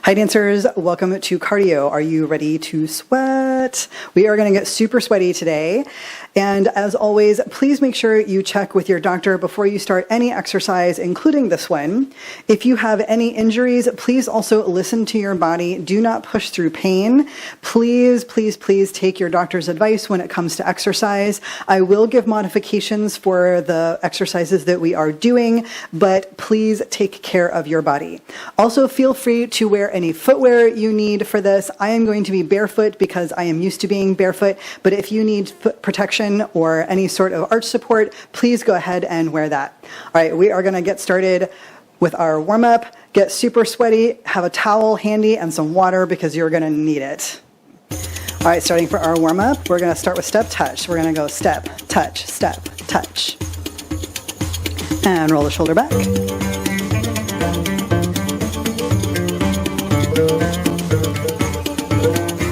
Hi dancers, welcome to cardio. Are you ready to sweat? We are going to get super sweaty today. And as always, please make sure you check with your doctor before you start any exercise, including this one. If you have any injuries, please also listen to your body. Do not push through pain. Please, please, please take your doctor's advice when it comes to exercise. I will give modifications for the exercises that we are doing, but please take care of your body. Also, feel free to wear any footwear you need for this. I am going to be barefoot because I am used to being barefoot, but if you need foot protection or any sort of arch support, please go ahead and wear that. All right, we are going to get started with our warm-up. Get super sweaty, have a towel handy and some water because you're going to need it. All right, starting for our warm-up, we're going to start with step touch. We're going to go step, touch, touch. And roll the shoulder back.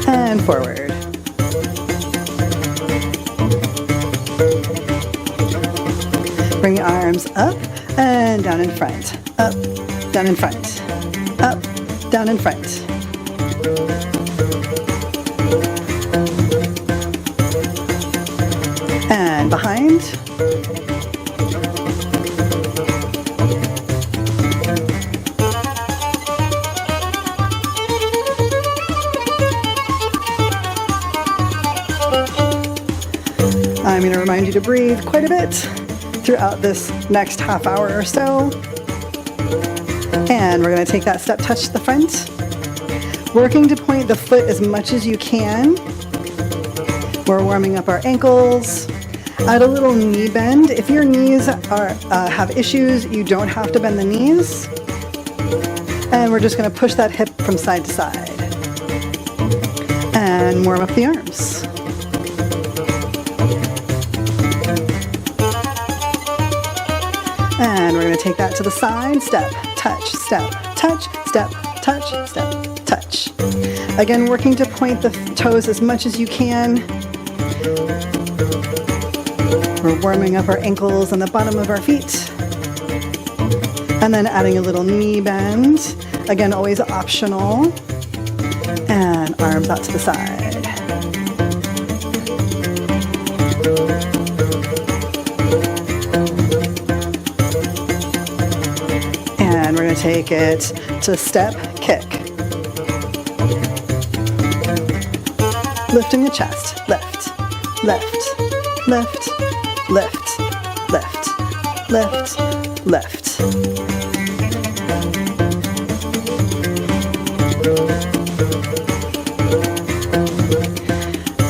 And forward. Bring your arms up and down in front. Up, down in front. Up, down in front. And behind. I'm going to remind you to breathe quite a bit throughout this next half hour or so. And we're going to take that step touch to the front, working to point the foot as much as you can. We're warming up our ankles. Add a little knee bend. If your knees have issues, you don't have to bend the knees. And we're just going to push that hip from side to side. And warm up the arms. And we're going to take that to the side. Step, touch, step, touch, step, touch, step, touch. Again, working to point the toes as much as you can. We're warming up our ankles and the bottom of our feet. And then adding a little knee bend. Again, always optional. And arms out to the side. And we're going to take it to step, kick. Lifting the chest. Lift, lift, lift, lift, lift, lift, lift.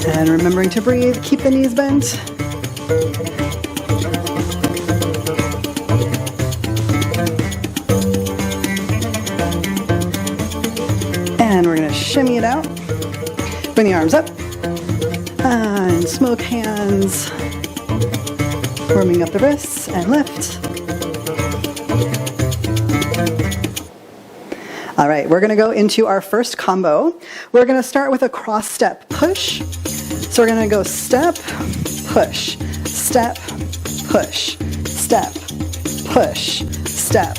And remembering to breathe, keep the knees bent. And we're going to shimmy it out. Bring the arms up. And smoke hands. Warming up the wrists and lift. All right, we're going to go into our first combo. We're going to start with a cross step push. So we're going to go step, push, step, push, step, push, step,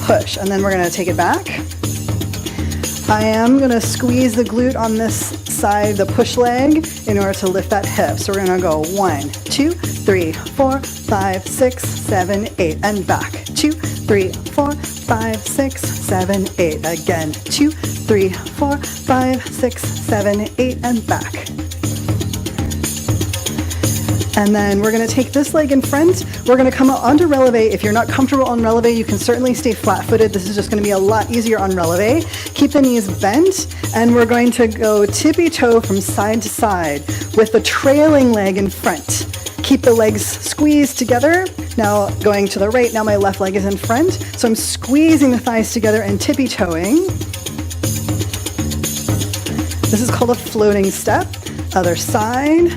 push. And then we're going to take it back. I am going to squeeze the glute on this side, the push leg, in order to lift that hip. So we're going to go 1, 2, 3, 4, 5, 6, 7, 8, and back. 2, 3, 4, 5, 6, 7, 8. Again, 2, 3, 4, 5, 6, 7, 8, and back. And then we're going to take this leg in front. We're going to come onto releve. If you're not comfortable on releve, you can certainly stay flat-footed. This is just going to be a lot easier on releve. Keep the knees bent, and we're going to go tippy-toe from side to side with the trailing leg in front. Keep the legs squeezed together. Now going to the right, now my left leg is in front. So I'm squeezing the thighs together and tippy-toeing. This is called a floating step. Other side.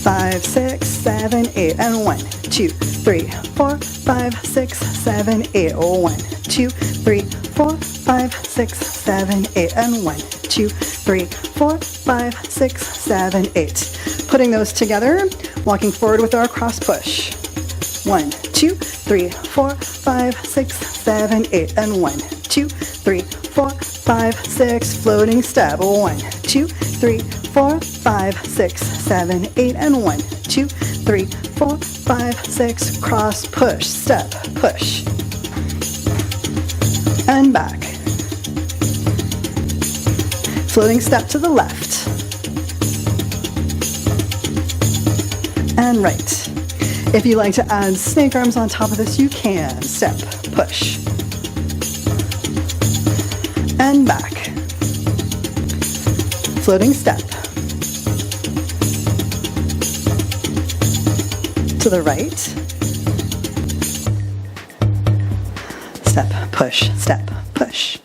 5, 6, 7, 8, and 1, 2, 3, 4, 5, 6, 7, 8. 1, 2, 3, 4, 5, 6, 7, 8, and 1, 2, 3, 4, 5, 6, 7, 8. Putting those together, walking forward with our cross push. 1, 2, 3, 4, 5, 6, 7, 8, and 1, 2, 3, 4, 5, 6, floating step. 1, 2, 3, 4, 5, 6, 7, 8, and 1, 2, 3, 4, 5, 6, cross push, step, push, and back. Floating step to the left, and right. If you like to add snake arms on top of this, you can. Step, push, and back. Floating step. To the right. Step, push, step, push.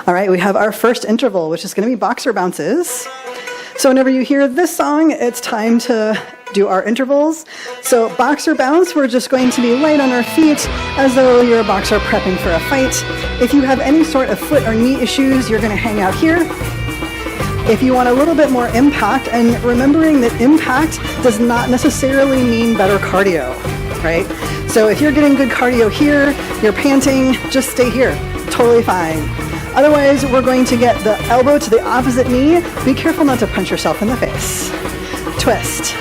All right, we have our first interval, which is going to be boxer bounces. So whenever you hear this song, it's time to do our intervals. So boxer bounce, we're just going to be light on our feet as though you're a boxer prepping for a fight. If you have any sort of foot or knee issues, you're going to hang out here. If you want a little bit more impact, and remembering that impact does not necessarily mean better cardio, right? So if you're getting good cardio here, you're panting, just stay here, totally fine. Otherwise, we're going to get the elbow to the opposite knee. Be careful not to punch yourself in the face. Twist.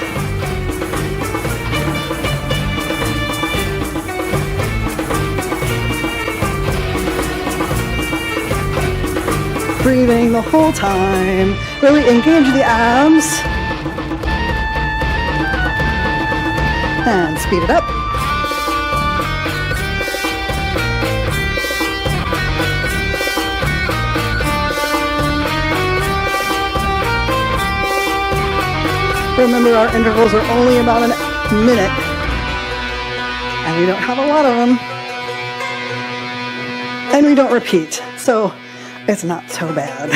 Breathing the whole time. Really engage the abs. And speed it up. Remember, our intervals are only about a minute, and we don't have a lot of them, and we don't repeat, so it's not so bad.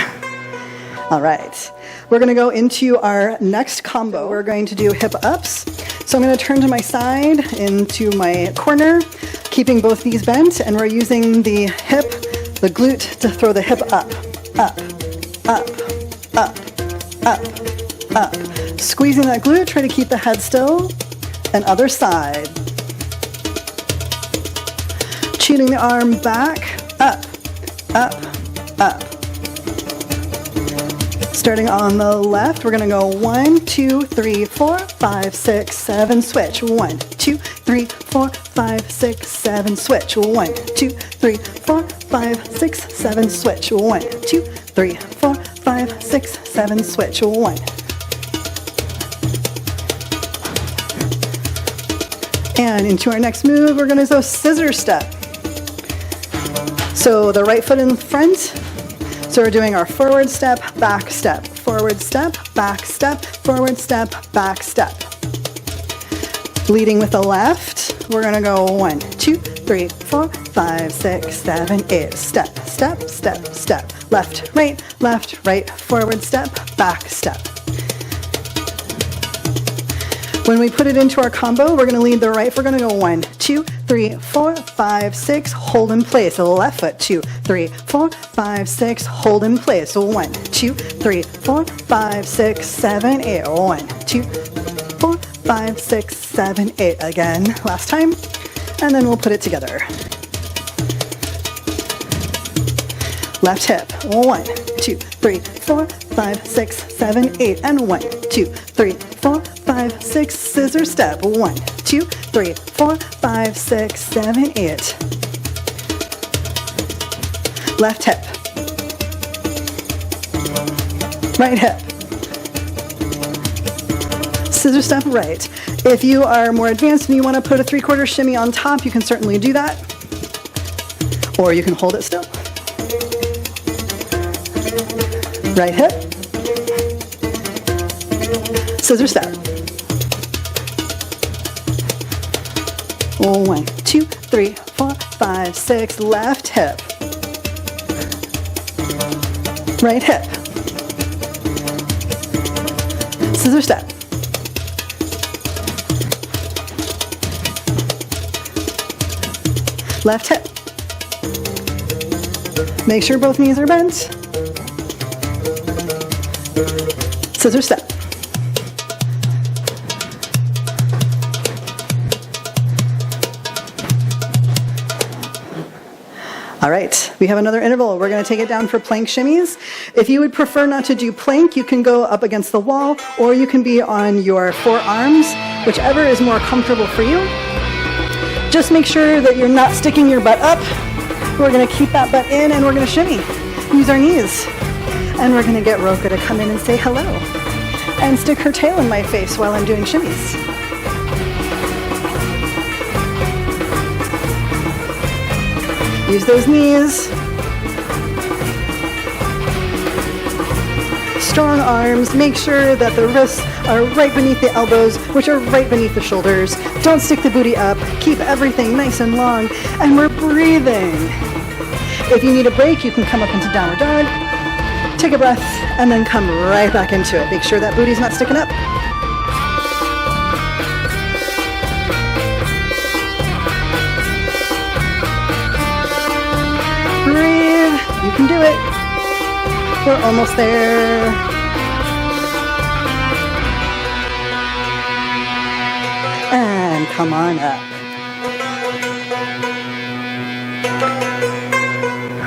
All right, we're going to go into our next combo. We're going to do hip ups. So I'm going to turn to my side into my corner, keeping both these bent, and we're using the hip, the glute, to throw the hip up, up, up, up, up, up. Squeezing that glute, try to keep the head still, and other side. Shooting the arm back, up, up, up. Starting on the left, we're gonna go 1, 2, 3, 4, 5, 6, 7, switch. 1, 2, 3, 4, 5, 6, 7, switch. 1, 2, 3, 4, 5, 6, 7, switch. 1, 2, 3, 4, 5, 6, 7, switch. 1. And into our next move, we're gonna go scissor step. So the right foot in front. So we're doing our forward step, back step, forward step, back step, forward step, back step. Leading with the left, we're gonna go 1, 2, 3, 4, 5, 6, 7, 8. Step, step, step, step. Left, right, forward step, back step. When we put it into our combo, we're going to lead the right. We're going to go 1, 2, 3, 4, 5, 6, hold in place. The left foot, 2, 3, 4, 5, 6, hold in place. So 1, 2, 3, 4, 5, 6, 7, 8. 1, 2, 4, 5, 6, 7, 8. Again, last time. And then we'll put it together. Left hip, 1, 2, 3, 4, 5, 6, 7, 8, and 1, 2, 3, 4, 5, 6, scissor step. 1, 2, 3, 4, 5, 6, 7, 8. Left hip. Right hip. Scissor step right. If you are more advanced and you want to put a 3/4 shimmy on top, you can certainly do that. Or you can hold it still. Right hip. Scissor step. 1, 2, 3, 4, 5, 6. Left hip. Right hip. Scissor step. Left hip. Make sure both knees are bent. Scissor step. All right, we have another interval. We're going to take it down for plank shimmies. If you would prefer not to do plank, you can go up against the wall, or you can be on your forearms, whichever is more comfortable for you. Just make sure that you're not sticking your butt up. We're going to keep that butt in, and we're going to shimmy. Use our knees. And we're going to get Roka to come in and say hello, and stick her tail in my face while I'm doing shimmies. Use those knees. Strong arms. Make sure that the wrists are right beneath the elbows, which are right beneath the shoulders. Don't stick the booty up. Keep everything nice and long. And we're breathing. If you need a break, you can come up into downward dog. Take a breath, and then come right back into it. Make sure that booty's not sticking up. Breathe. You can do it. We're almost there. And come on up.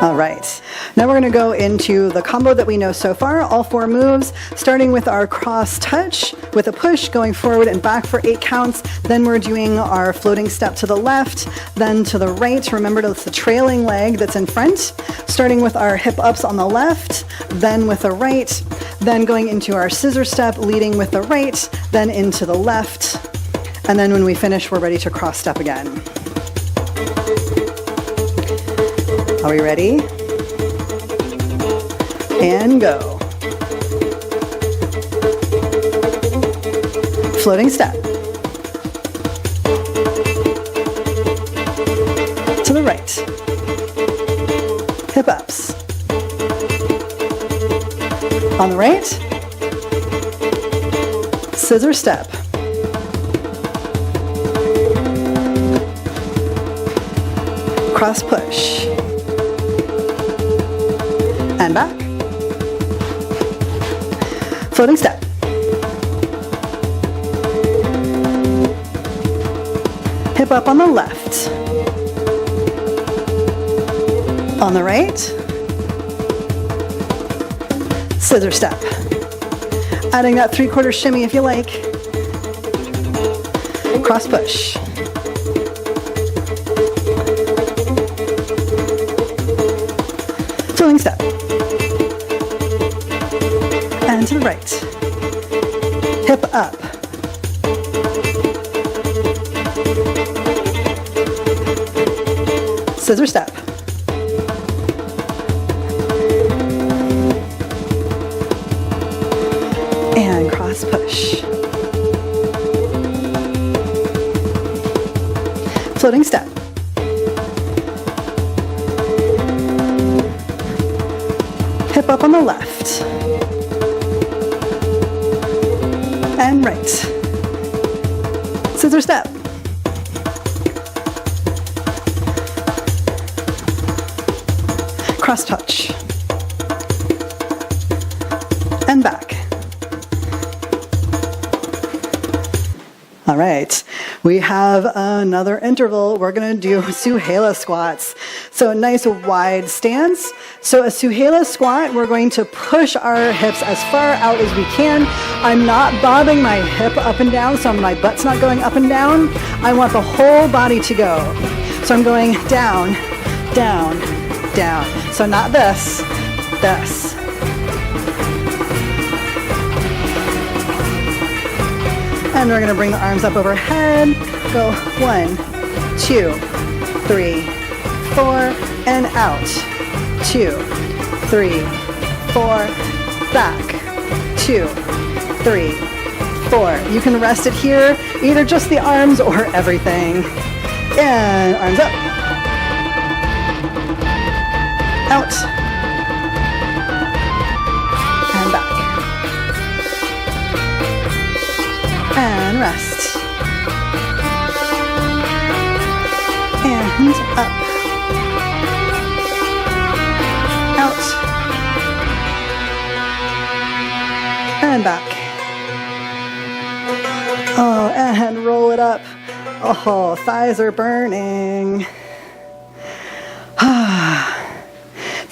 All right. Now we're going to go into the combo that we know so far, all 4 moves, starting with our cross touch with a push, going forward and back for 8 counts. Then we're doing our floating step to the left, then to the right. Remember, it's the trailing leg that's in front. Starting with our hip ups on the left, then with the right, then going into our scissor step, leading with the right, then into the left. And then when we finish, we're ready to cross step again. Are we ready? And go. Floating step. To the right. Hip ups. On the right. Scissor step. Cross push. And back. Floating step. Hip up on the left. On the right. Scissor step. Adding that 3/4 shimmy if you like. Cross push. Floating step. And to the right. Hip up. Scissor step. And cross push. Floating step. Hip up on the left. And right. Scissor step. Cross touch. And back. All right. We have another interval. We're going to do Suhela squats. So a nice wide stance. So a Suhela squat, we're going to push our hips as far out as we can. I'm not bobbing my hip up and down, so my butt's not going up and down. I want the whole body to go. So I'm going down, down, down. So not this, this. And we're going to bring the arms up overhead. Go 1, 2, 3, 4, and out. 2, 3, 4, back. 2, 3, 4. You can rest it here, either just the arms or everything. And arms up. Out. And back. And rest. And up. Out. And back. Oh, and roll it up. Oh, thighs are burning.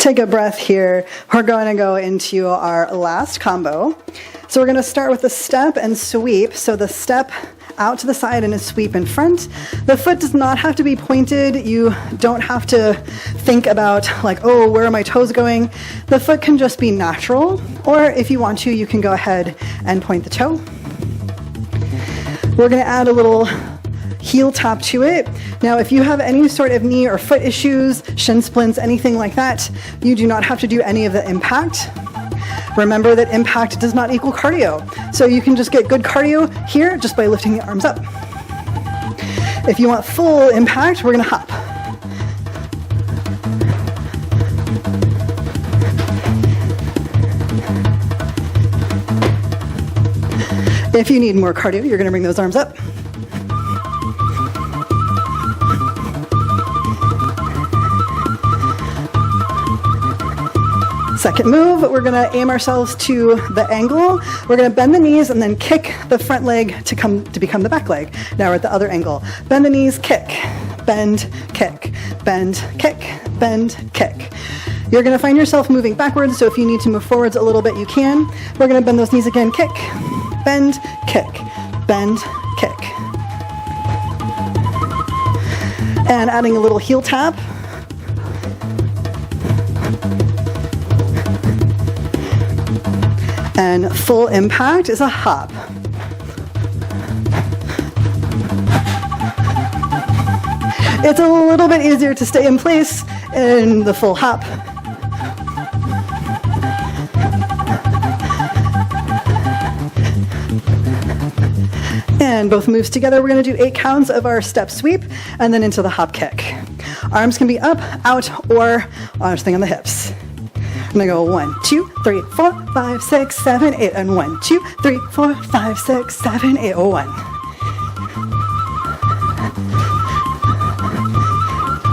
Take a breath here. We're going to go into our last combo. So we're going to start with the step and sweep. So the step out to the side and a sweep in front. The foot does not have to be pointed. You don't have to think about like, oh, where are my toes going? The foot can just be natural. Or if you want to, you can go ahead and point the toe. We're going to add a little heel tap to it. Now, if you have any sort of knee or foot issues, shin splints, anything like that, you do not have to do any of the impact. Remember that impact does not equal cardio. So you can just get good cardio here just by lifting the arms up. If you want full impact, we're gonna hop. If you need more cardio, you're gonna bring those arms up. Second move, we're gonna aim ourselves to the angle. We're gonna bend the knees and then kick the front leg to become the back leg. Now we're at the other angle. Bend the knees, kick, bend, kick, bend, kick, bend, kick. You're gonna find yourself moving backwards, so if you need to move forwards a little bit, you can. We're gonna bend those knees again, kick, bend, kick, bend, kick. And adding a little heel tap. And full impact is a hop. It's a little bit easier to stay in place in the full hop. And both moves together, we're going to do 8 counts of our step sweep and then into the hop kick. Arms can be up, out, or on thing on the hips. I'm gonna go 1, 2, 3, 4, 5, 6, 7, 8, and 1, 2, 3, 4, 5, 6, 7, 8, 1.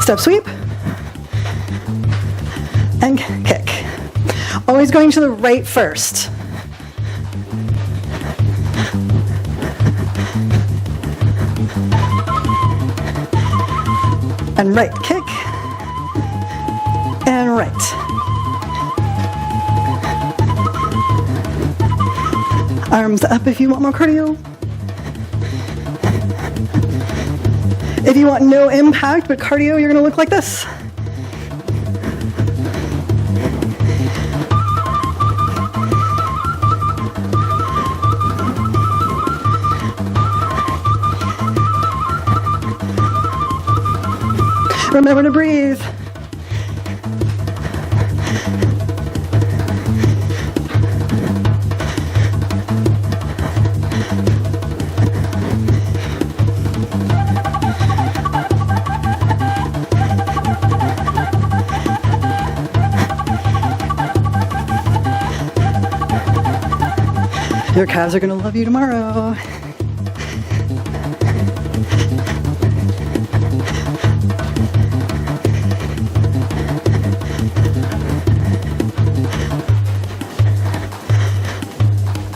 Step sweep and kick. Always going to the right first. And right kick and right. Arms up if you want more cardio. If you want no impact but cardio, you're gonna look like this. Remember to breathe. Your calves are going to love you tomorrow.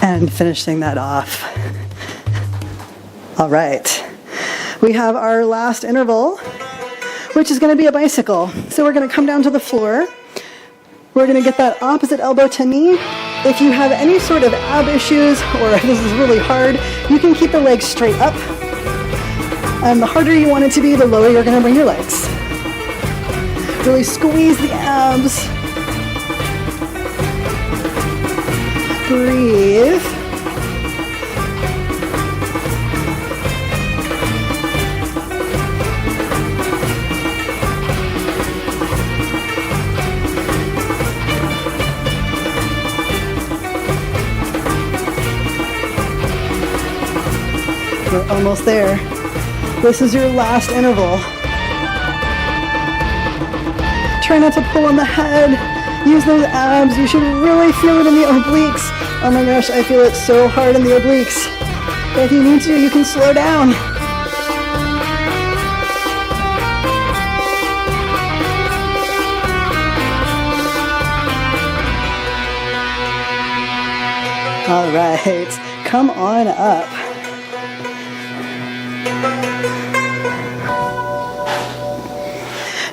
And finishing that off. All right. We have our last interval, which is going to be a bicycle. So we're going to come down to the floor. We're going to get that opposite elbow to knee. If you have any sort of ab issues or if this is really hard, you can keep the legs straight up. And the harder you want it to be, the lower you're going to bring your legs. Really squeeze the abs. Breathe. We're almost there. This is your last interval. Try not to pull on the head. Use those abs. You should really feel it in the obliques. Oh my gosh, I feel it so hard in the obliques. If you need to, you can slow down. All right, come on up.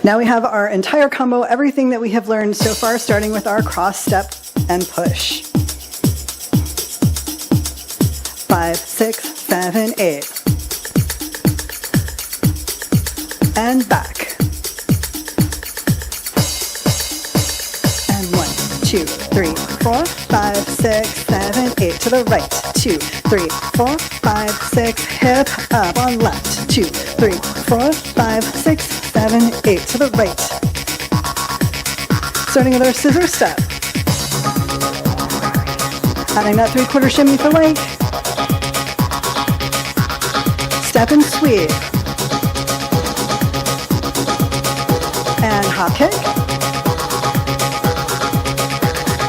Now we have our entire combo, everything that we have learned so far, starting with our cross step and push. 5, 6, 7, 8. And back. And 1, 2, 3, 4, 5, 6, 7, 8. To the right. 2, 3, 4, 5, 6. Hip up on left. 2, 3, 4, 5, 6, 7, 8. To the right. Starting with our scissor step. Adding that 3/4 shimmy for leg. Step and sweep. And hop kick.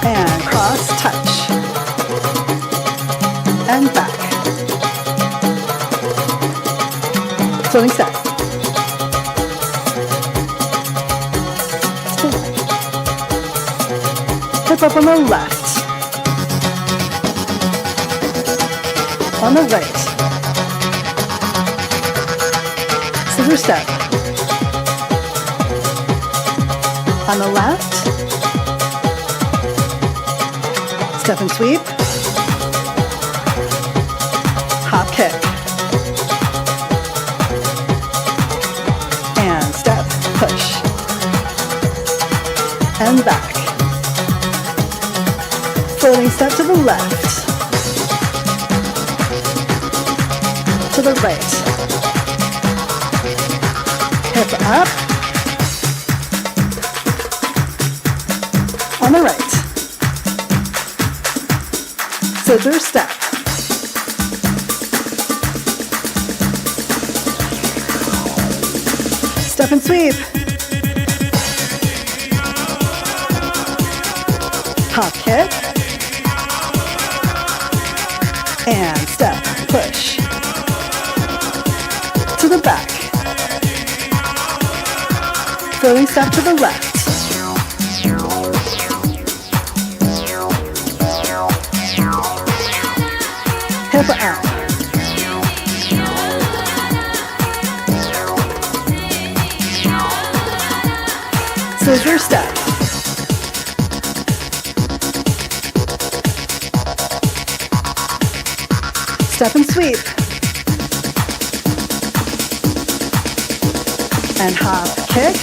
And cross touch. And back. Floating step. Hip up on the left. On the right. Scissor step. On the left. Step and sweep. Hop kick. And step, push. And back. Floating step to the left. To the right. Hip up. On the right. Scissor step. Step and sweep. Hop kick. And step, push. To the back. Floating step to the left. Hip out. Scissor step. Step and sweep. And hop kick.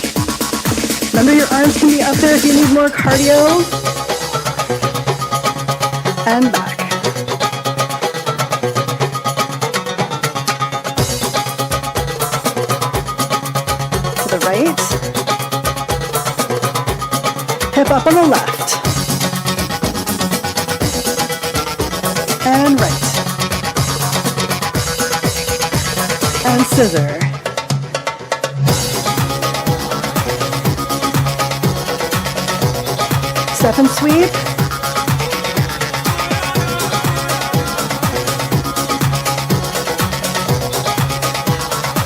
Remember, your arms can be up there if you need more cardio. And back. To the right. Hip up on the left. And right. And scissor. Step and sweep.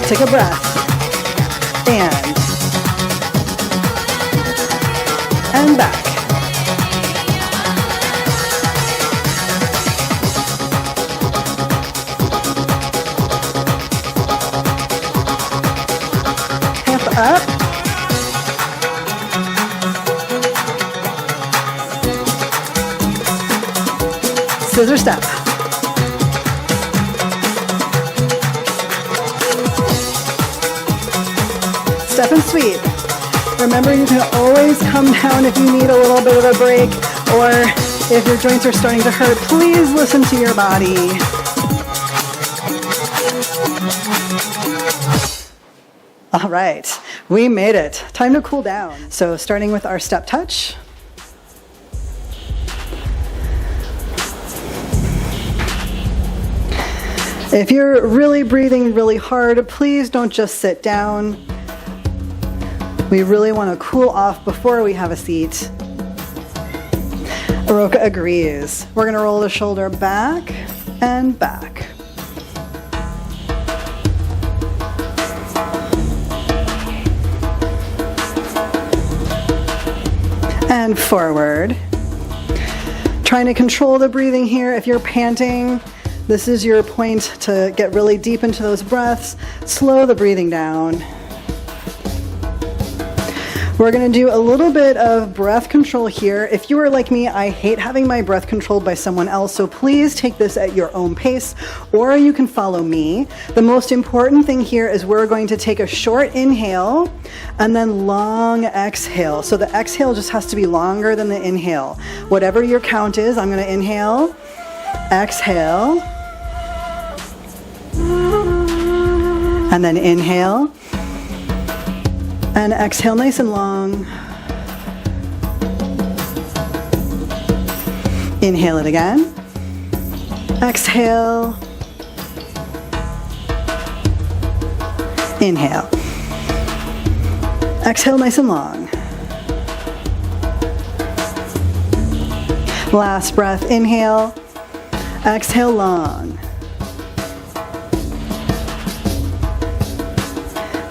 Take a breath. And back. Hip up. Scissor step. Step and sweep. Remember, you can always come down if you need a little bit of a break, or if your joints are starting to hurt, please listen to your body. All right, we made it. Time to cool down. So starting with our step touch. If you're really breathing really hard, please don't just sit down. We really want to cool off before we have a seat. Aroka agrees. We're going to roll the shoulder back and back. And forward. Trying to control the breathing here. If you're panting, this is your point to get really deep into those breaths. Slow the breathing down. We're going to do a little bit of breath control here. If you are like me, I hate having my breath controlled by someone else, so please take this at your own pace, or you can follow me. The most important thing here is we're going to take a short inhale and then long exhale. So the exhale just has to be longer than the inhale. Whatever your count is, I'm going to inhale, exhale, and then inhale. And exhale nice and long. Inhale it again. Exhale. Inhale. Exhale nice and long. Last breath, inhale. Exhale long.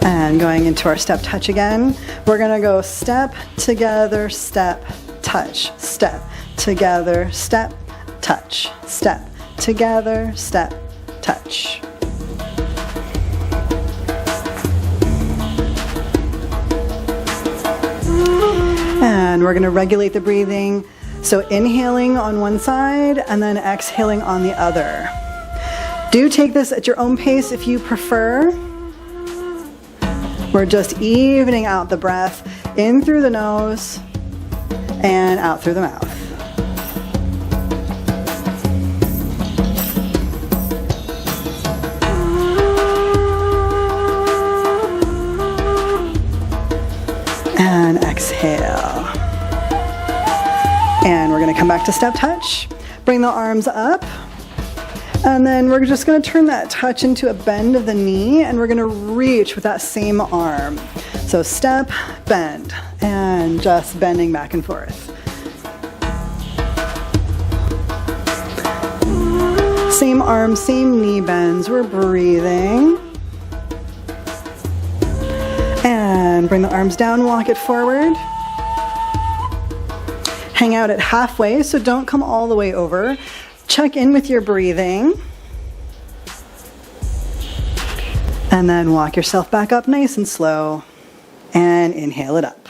And going into our step touch again, we're gonna go step, together, step, touch, step, together, step, touch, step, together, step, touch. And we're gonna regulate the breathing. So inhaling on one side and then exhaling on the other. Do take this at your own pace if you prefer. We're just evening out the breath in through the nose and out through the mouth. And exhale. And we're going to come back to step touch. Bring the arms up. And then we're just going to turn that touch into a bend of the knee, and we're going to reach with that same arm. So step, bend, and just bending back and forth. Same arm, same knee bends. We're breathing. And bring the arms down, walk it forward. Hang out at halfway, so don't come all the way over. Check in with your breathing. And then walk yourself back up nice and slow. And inhale it up.